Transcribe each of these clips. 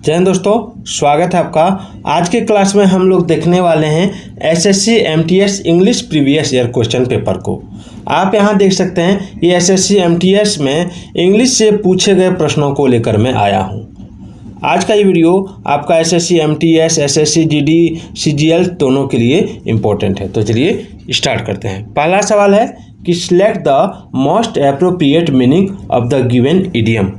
जय हिंद दोस्तों, स्वागत है आपका। आज के क्लास में हम लोग देखने वाले हैं SSC MTS English previous year question paper को। आप यहां देख सकते हैं ये एसएससी एमटीएस में इंग्लिश से पूछे गए प्रश्नों को लेकर मैं आया हूं। आज का ये वीडियो आपका SSC MTS, SSC GD, CGL दोनों के लिए इम्पोर्टेंट है। तो चलिए स्टार्ट करते हैं। पहला सवाल है कि select the most appropriate meaning of the given idiom.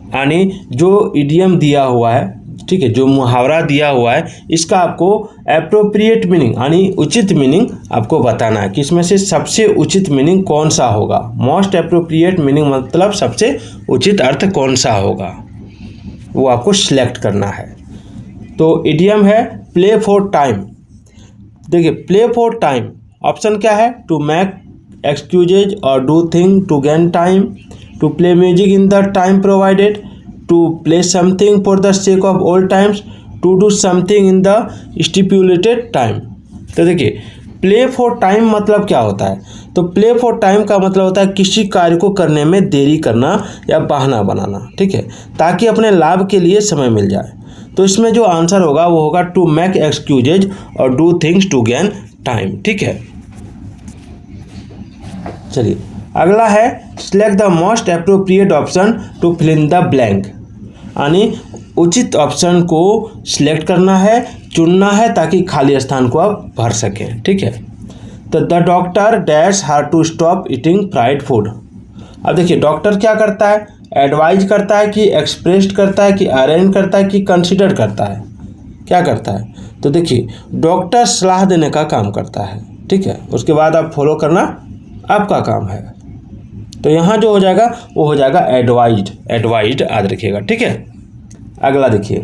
यानी जो इडियम दिया हुआ है, ठीक है, जो मुहावरा दिया हुआ है, इसका आपको एप्रोप्रिएट मीनिंग यानी उचित मीनिंग आपको बताना है कि इसमें से सबसे उचित मीनिंग कौन सा होगा। मोस्ट एप्रोप्रिएट मीनिंग मतलब सबसे उचित अर्थ कौन सा होगा, वो आपको सिलेक्ट करना है। तो इडियम है प्ले फॉर टाइम। देखिए, प्ले फॉर टाइम ऑप्शन क्या है? टू मेक एक्सक्यूजेज और do thing to gain time, to play music in the time provided, to play something for the sake of old times, to do something in the stipulated time। तो देखिए, play for time मतलब क्या होता है? तो play for time का मतलब होता है किसी कार्य को करने में देरी करना या बहाना बनाना, ठीक है, ताकि अपने लाभ के लिए समय मिल जाए। तो इसमें जो आंसर होगा वो होगा टू मेक एक्सक्यूजेज और do things to gain time, ठीक है। चलिए, अगला है select the most appropriate option to fill in the blank. यानी उचित ऑप्शन को सिलेक्ट करना है, चुनना है, ताकि खाली स्थान को आप भर सकें, ठीक है। तो the doctor dash her to stop eating fried food. अब देखिए, डॉक्टर क्या करता है? एडवाइज करता है कि एक्सप्रेस करता है कि अरेंज करता है कि कंसिडर करता है? क्या करता है? तो देखिए, डॉक्टर सलाह देने का काम करता है, ठीक है। उसके बाद आप फॉलो करना आपका काम है। तो यहाँ जो हो जाएगा वो हो जाएगा एडवाइज्ड याद रखिएगा, ठीक है। अगला देखिए,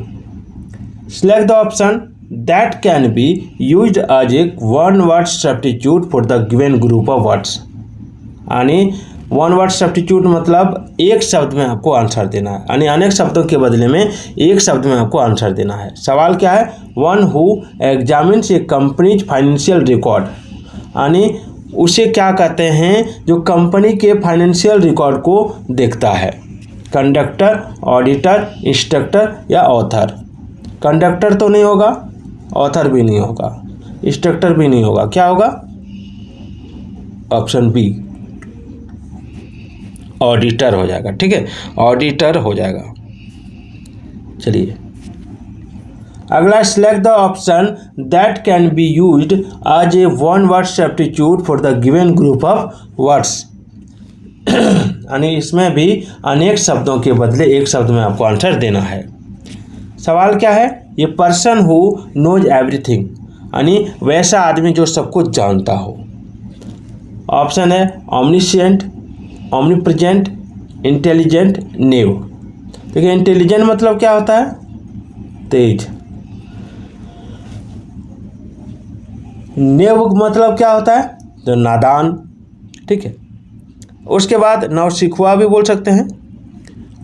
select the option that can be used as a one word substitute for the given group of words. यानी वन वर्ड सब्स्टिट्यूट मतलब एक शब्द में आपको आंसर देना है, यानी अनेक शब्दों के बदले में एक शब्द में आपको आंसर देना है। सवाल क्या है? One who examines A companies financial record. यानी उसे क्या कहते हैं? जो कंपनी के फाइनेंशियल रिकॉर्ड को देखता है। कंडक्टर, ऑडिटर, इंस्ट्रक्टर या ऑथर। कंडक्टर तो नहीं होगा, ऑथर भी नहीं होगा, इंस्ट्रक्टर भी नहीं होगा। क्या होगा? ऑप्शन बी, ऑडिटर हो जाएगा, ठीक है, ऑडिटर हो जाएगा। चलिए, अगला select the option that can be used as a one word substitute for the given group of words. यानी इसमें भी अनेक शब्दों के बदले एक शब्द में आपको आंसर देना है। सवाल क्या है? ये पर्सन हु नोज एवरीथिंग, यानी वैसा आदमी जो सब कुछ जानता हो। ऑप्शन है ऑमनिशिएंट, ऑमनीप्रेजेंट, इंटेलिजेंट, न्यू। देखिए, इंटेलिजेंट मतलब क्या होता है? तेज। न्यू मतलब क्या होता है? तो नादान, ठीक है। उसके बाद नौसिखुआ भी बोल सकते हैं।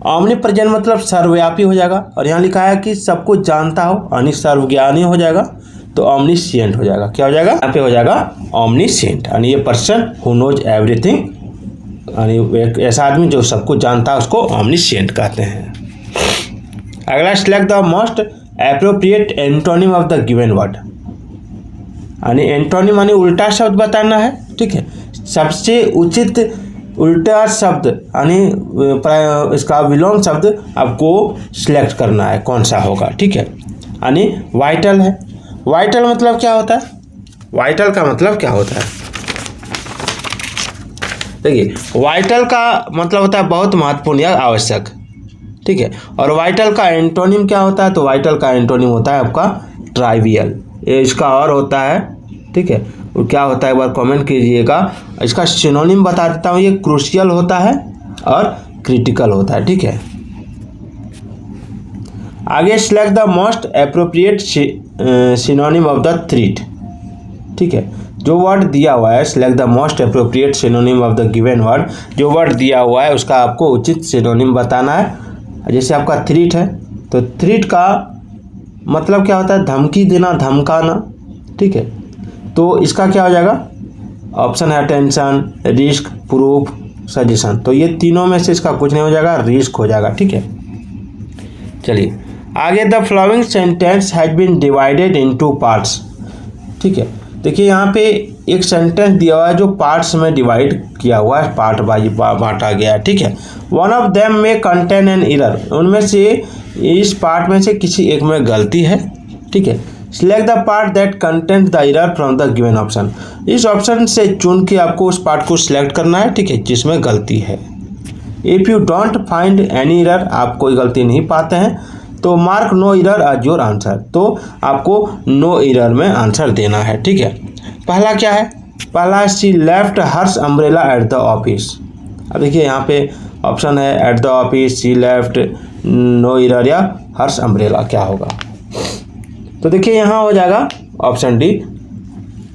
ऑमनीप्रेजेंट मतलब सर्वव्यापी हो जाएगा, और यहाँ लिखा है कि सब कुछ जानता हो, यानी सर्वज्ञानी हो जाएगा। तो ऑमनिशिएंट हो जाएगा। क्या हो जाएगा? यहाँ पे हो जाएगा ऑमनिशिएंट, यानी ये पर्सन हु नोज एवरीथिंग, यानी एक ऐसा आदमी जो सब कुछ जानता है उसको ऑमनिशिएंट कहते हैं। अगला select the most appropriate antonym of the given word. यानी एंटोनिम यानी उल्टा शब्द बताना है, ठीक है। सबसे उचित उल्टा शब्द यानी इसका विलोम शब्द आपको सिलेक्ट करना है, कौन सा होगा, ठीक है। यानी वाइटल है। वाइटल मतलब क्या होता है? वाइटल का मतलब क्या होता है? देखिए, वाइटल का मतलब होता है बहुत महत्वपूर्ण या आवश्यक, ठीक है। और वाइटल का एंटोनिम क्या होता है? तो वाइटल का एंटोनिम होता है आपका ट्राइवियल। ये इसका और होता है, ठीक है। और क्या होता है एक बार कमेंट कीजिएगा। इसका सिनोनिम बता देता हूँ, ये क्रूशियल होता है और क्रिटिकल होता है, ठीक है। आगे select the most appropriate synonym of the threat, ठीक है। जो वर्ड दिया हुआ है, select the most appropriate synonym of the given word. जो वर्ड दिया हुआ है उसका आपको उचित सिनोनिम बताना है। जैसे आपका थ्रीट है, तो थ्रीट का मतलब क्या होता है? धमकी देना, धमकाना, ठीक है। तो इसका क्या हो जाएगा? ऑप्शन है अटेंशन, रिस्क, प्रूफ, सजेशन। तो ये तीनों में से इसका कुछ नहीं हो जाएगा, रिस्क हो जाएगा, ठीक है। चलिए आगे the following sentence has been divided into parts. ठीक है, देखिए यहाँ पे एक सेंटेंस दिया हुआ है जो पार्ट्स में डिवाइड किया हुआ है, पार्ट वाइज बांटा गया है। ठीक है, वन ऑफ देम में कंटेन एन एरर, उनमें से इस पार्ट में से किसी एक में गलती है। ठीक है, select the part that content the error from the given option, इस ऑप्शन से चुन के आपको उस पार्ट को सिलेक्ट करना है। ठीक है, जिसमें गलती है। If you don't find any error, आप कोई गलती नहीं पाते हैं तो mark no error as your answer, तो आपको नो एरर में आंसर देना है। ठीक है, पहला क्या है, पहला she left hers umbrella at the office. अब देखिए यहाँ पे ऑप्शन है at the office, she left, no error या हर्स अम्ब्रेला, क्या होगा। तो देखिए यहाँ हो जाएगा ऑप्शन डी,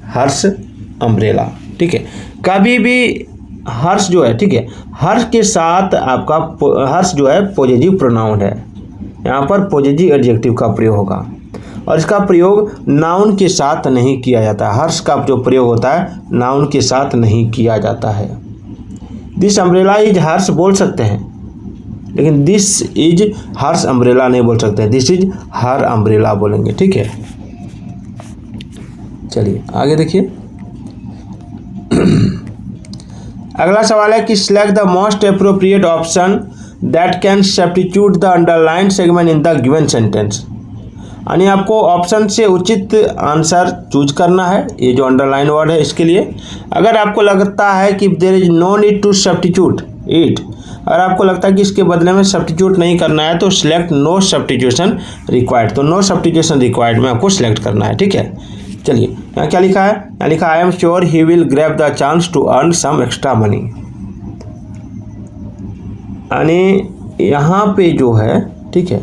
हर्स अम्ब्रेला। ठीक है, कभी भी हर्ष जो है, ठीक है, हर्ष के साथ आपका हर्ष जो है पॉजिटिव प्रोनाउन है, यहाँ पर पॉजिटिव एडजेक्टिव का प्रयोग होगा और इसका प्रयोग नाउन के साथ नहीं किया जाता। हर्ष का जो प्रयोग होता है नाउन के साथ नहीं किया जाता है। दिस अम्ब्रेला इज हर्ष बोल सकते हैं, लेकिन दिस इज हर्ष अम्ब्रेला नहीं बोल सकते, दिस इज हर अम्ब्रेला बोलेंगे। ठीक है, चलिए आगे देखिए। अगला सवाल है कि select the most appropriate option that can substitute the underline segment in the given sentence, यानी आपको ऑप्शन से उचित आंसर चूज करना है। ये जो अंडरलाइन वर्ड है इसके लिए अगर आपको लगता है कि there is no need to substitute it, अगर आपको लगता है कि इसके बदले में सब्स्टिट्यूट नहीं करना है तो सिलेक्ट नो सब्स्टिट्यूशन रिक्वायर्ड, तो नो सब्स्टिट्यूशन रिक्वायर्ड में आपको सिलेक्ट करना है। ठीक है, चलिए यहाँ क्या लिखा है, यहाँ लिखा I am sure he will grab the chance to earn some extra money, यानी यहाँ पे जो है, ठीक है,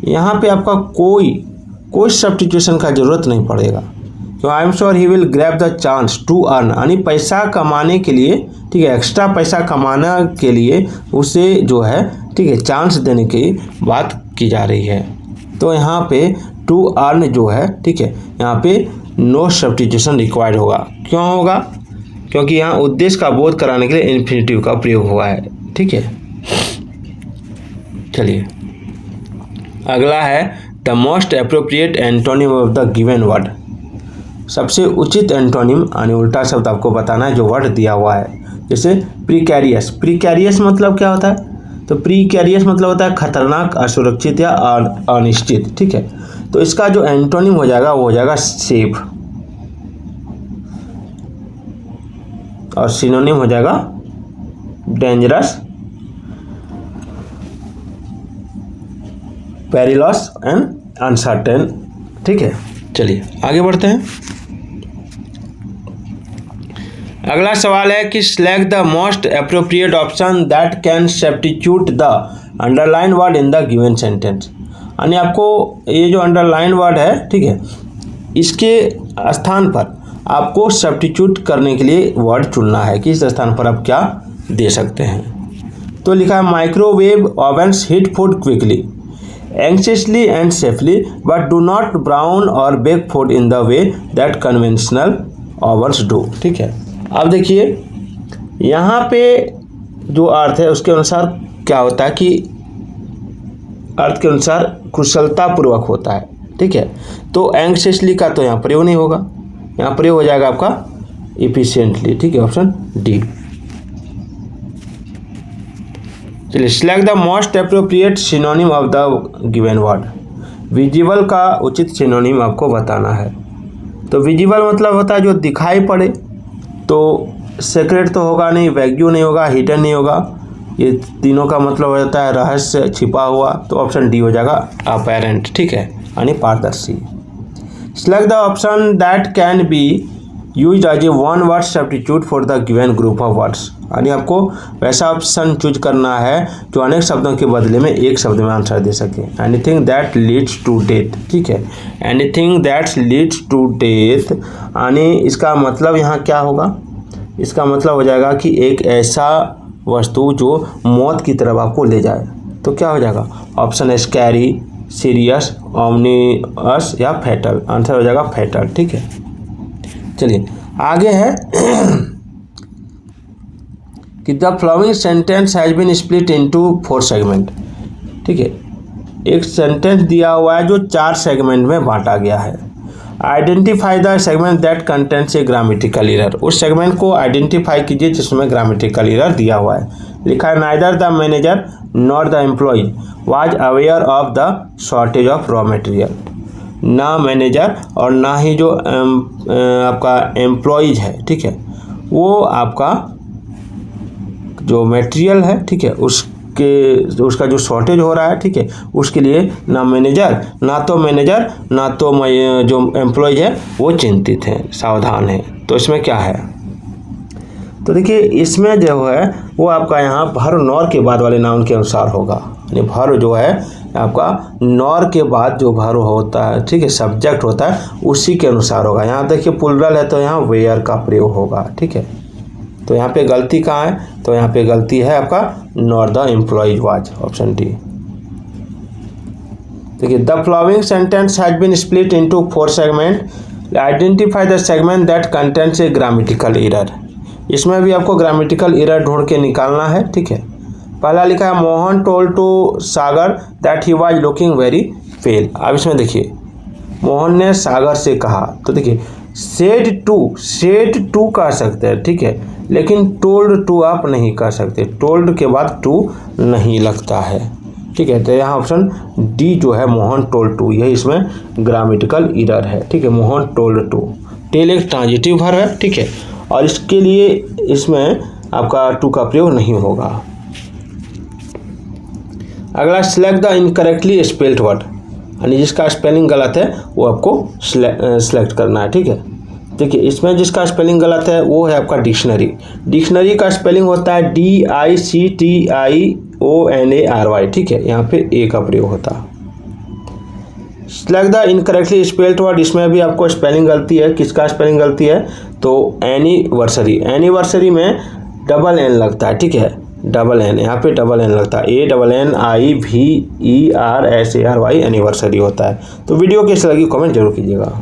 यहाँ पे आपका कोई सब्स्टिट्यूशन का ज़रूरत नहीं पड़ेगा। तो I am sure he will grab the chance to earn, यानी पैसा कमाने के लिए, ठीक है, एक्स्ट्रा पैसा कमाने के लिए उसे जो है, ठीक है, चांस देने की बात की जा रही है। तो यहाँ पे टू अर्न जो है, ठीक है, यहाँ पे नो सब्स्टिट्यूशन रिक्वायर्ड होगा। क्यों होगा, क्योंकि यहाँ उद्देश्य का बोध कराने के लिए इन्फिनेटिव का प्रयोग हुआ है। ठीक है, चलिए अगला है the most appropriate antonym of the given word, सबसे उचित एंटोनिम यानी उल्टा शब्द आपको बताना है जो वर्ड दिया हुआ है। जैसे प्रीकैरियस, प्रीकैरियस मतलब क्या होता है, तो प्रीकैरियस मतलब होता है खतरनाक, असुरक्षित या अनिश्चित। ठीक है, तो इसका जो एंटोनिम हो जाएगा वो हो जाएगा सेफ, और सिनोनिम हो जाएगा डेंजरस, पेरिलस एंड अनसर्टेन। ठीक है, चलिए आगे बढ़ते हैं। अगला सवाल है कि select the most appropriate option that can substitute the underline word in the given sentence, यानी आपको ये जो अंडरलाइन वर्ड है, ठीक है, इसके स्थान पर आपको सब्स्टिट्यूट करने के लिए वर्ड चुनना है कि इस स्थान पर आप क्या दे सकते हैं। तो लिखा है microwave ovens heat food quickly, anxiously and safely, but do not brown और bake food in the way that conventional ovens do. ठीक है, अब देखिए यहाँ पे जो अर्थ है उसके अनुसार क्या होता है कि अर्थ के अनुसार कुशलतापूर्वक होता है। ठीक है, तो एंक्शियसली का तो यहाँ प्रयोग नहीं होगा, यहाँ प्रयोग हो जाएगा आपका इफिशिएंटली। ठीक है, ऑप्शन डी। चलिए select the most appropriate synonym of the given word, visible का उचित सिनोनिम आपको बताना है। तो विजिबल मतलब होता है जो दिखाई पड़े, तो सीक्रेट तो होगा नहीं, वैग्यू नहीं होगा, हिडन नहीं होगा, ये तीनों का मतलब हो जाता है रहस्य, छिपा हुआ, तो ऑप्शन डी हो जाएगा अपैरेंट। ठीक है, यानी पारदर्शी। Select the option that can be use as a one word substitute for the given group of words, यानी आपको वैसा ऑप्शन चूज करना है जो अनेक शब्दों के बदले में एक शब्द में आंसर दे सके। Anything that leads to death. ठीक है, anything that leads to death, यानी इसका मतलब यहाँ क्या होगा, इसका मतलब हो जाएगा कि एक ऐसा वस्तु जो मौत की तरफ आपको ले जाए। तो क्या हो जाएगा, ऑप्शन है स्कैरी, सीरियस, ओमनियस या फैटल, आंसर हो जाएगा फैटल। ठीक है, चलिए आगे है कि the following sentence has been split into 4 segment. ठीक है, एक सेंटेंस दिया हुआ है जो 4 सेगमेंट में बांटा गया है। Identify the segment that contents a grammatical error. उस सेगमेंट को आइडेंटिफाई कीजिए जिसमें ग्रामेटिकल एरर दिया हुआ है। लिखा है neither the manager not the employ was aware of the shortage of raw material. ना मैनेजर और ना ही जो आपका एम्प्लॉयज है, ठीक है, वो आपका जो मटेरियल है, ठीक है, उसका जो शॉर्टेज हो रहा है, ठीक है, उसके लिए ना तो जो एम्प्लॉयज है वो चिंतित हैं, सावधान हैं। तो इसमें क्या है, तो देखिए इसमें जो है वो आपका यहाँ भर नॉर के बाद वाले नाउन के अनुसार होगा। यानी भर जो है आपका नॉर के बाद जो भर होता है, ठीक है, सब्जेक्ट होता है, उसी के अनुसार होगा। यहाँ देखिए प्लुरल है तो यहाँ वेयर का प्रयोग होगा, ठीक है। तो यहाँ पे गलती कहाँ है, तो यहाँ पे गलती है आपका not the employees was, option D. देखिए the following sentence has been split into 4 segment, identify the segment that contents a grammatical error. इसमें भी आपको ग्रामेटिकल एरर ढूंढ के निकालना है, ठीक है। पहला लिखा है Mohan told to Sagar that he was looking very pale. अब इसमें देखिए मोहन ने सागर से कहा, तो देखिए सेड टू कह सकते हैं, ठीक है, लेकिन टोल्ड टू आप नहीं कह सकते। टोल्ड के बाद टू नहीं लगता है, ठीक है। तो यहाँ ऑप्शन डी जो है मोहन टोल्ड टू, यही इसमें ग्रामेटिकल एरर है, ठीक है। मोहन टोल्ड टू, टेल एक ट्रांजिटिव वर्ब है, ठीक है, और इसके लिए इसमें आपका टू का प्रयोग नहीं होगा। अगला select the incorrectly spelled word, यानी जिसका स्पेलिंग गलत है वो आपको सिलेक्ट करना है, ठीक है। देखिए इसमें जिसका स्पेलिंग गलत है वो है आपका डिक्शनरी का स्पेलिंग होता है DICTIONARY, ठीक है, यहाँ पे ए का प्रयोग होता है। Select the incorrectly spelled word, इसमें भी आपको स्पेलिंग गलती है। किसका स्पेलिंग गलती है, तो एनिवर्सरी में डबल एन लगता है, ठीक है, डबल एन, यहाँ पे डबल एन लगता है, ANNIVERSARY एनिवर्सरी होता है। तो वीडियो कैसी लगी कमेंट जरूर कीजिएगा।